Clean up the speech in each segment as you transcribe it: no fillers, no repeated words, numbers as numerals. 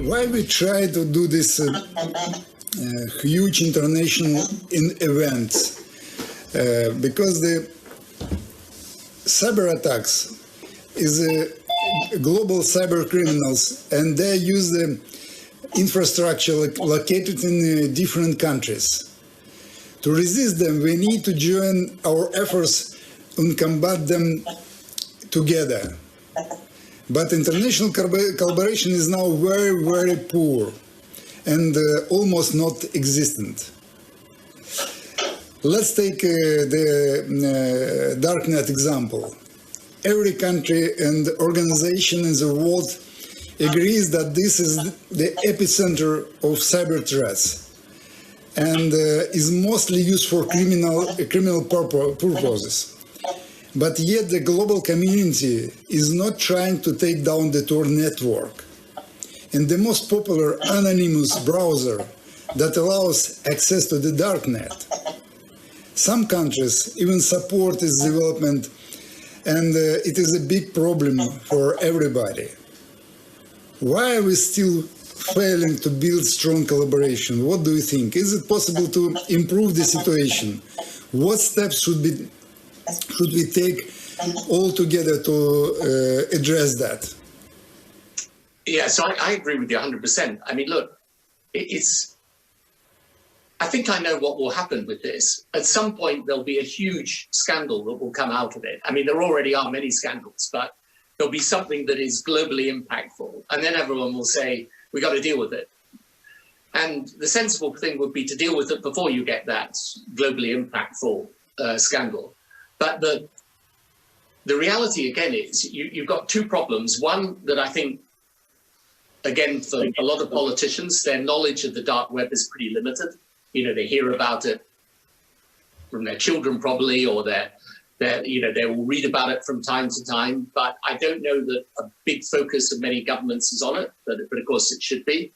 why we try to do this huge international events? Because the cyber attacks is global cyber criminals, and they use the infrastructure located in different countries. To resist them, we need to join our efforts and combat them together. But international collaboration is now very, very poor and almost not existent. Let's take the darknet example. Every country and organization in the world agrees that this is the epicenter of cyber threats and is mostly used for criminal purposes. But yet the global community is not trying to take down the Tor network. And the most popular anonymous browser that allows access to the darknet. Some countries even support its development, and it is a big problem for everybody. Why are we still failing to build strong collaboration? What do you think? Is it possible to improve the situation? What steps should we take all together to address that? Yeah, so I agree with you 100%. I mean, look, I think I know what will happen with this. At some point, there'll be a huge scandal that will come out of it. I mean, there already are many scandals, but there'll be something that is globally impactful. And then everyone will say, we got to deal with it. And the sensible thing would be to deal with it before you get that globally impactful scandal. But the reality, again, is you've got two problems. One that I think, again, for a lot of politicians, their knowledge of the dark web is pretty limited. You know, they hear about it from their children probably, or they will read about it from time to time. But I don't know that a big focus of many governments is on it, but of course it should be.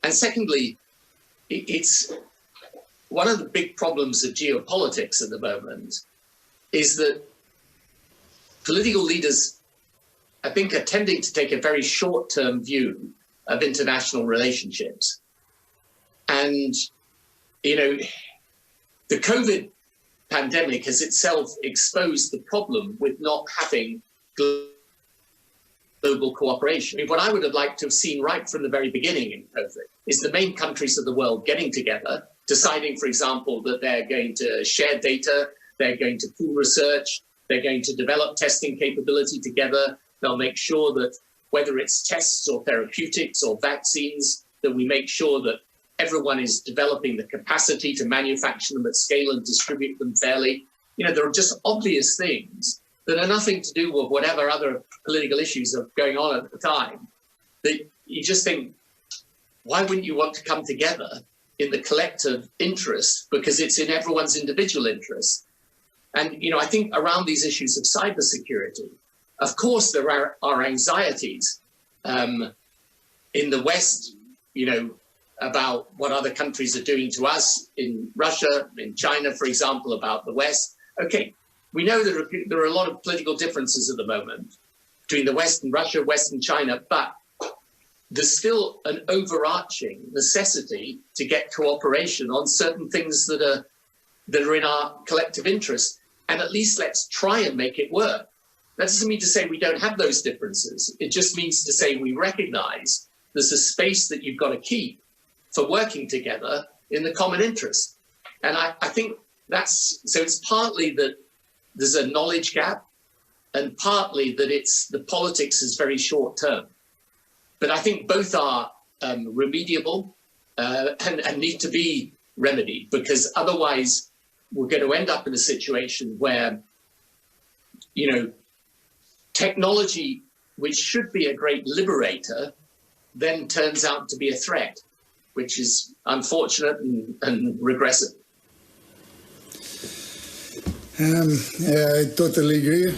And secondly, it's one of the big problems of geopolitics at the moment is that political leaders, I think, are tending to take a very short-term view of international relationships. And you know, the COVID pandemic has itself exposed the problem with not having global cooperation. I mean, what I would have liked to have seen right from the very beginning in COVID is the main countries of the world getting together, deciding, for example, that they're going to share data, they're going to pool research, they're going to develop testing capability together. They'll make sure that whether it's tests or therapeutics or vaccines, that we make sure that everyone is developing the capacity to manufacture them at scale and distribute them fairly. You know, there are just obvious things that are nothing to do with whatever other political issues are going on at the time, that you just think, why wouldn't you want to come together in the collective interest? Because it's in everyone's individual interest. And, you know, I think around these issues of cybersecurity, of course, there are anxieties in the West, you know, about what other countries are doing to us, in Russia, in China, for example, about the West. Okay, we know that there are a lot of political differences at the moment between the West and Russia, West and China, but there's still an overarching necessity to get cooperation on certain things that are in our collective interest. And at least let's try and make it work. That doesn't mean to say we don't have those differences. It just means to say we recognize there's a space that you've got to keep for working together in the common interest. And I think so it's partly that there's a knowledge gap, and partly that the politics is very short term. But I think both are remediable and need to be remedied, because otherwise we're going to end up in a situation where, you know, technology, which should be a great liberator, then turns out to be a threat, which is unfortunate and regressive. Yeah, I totally agree.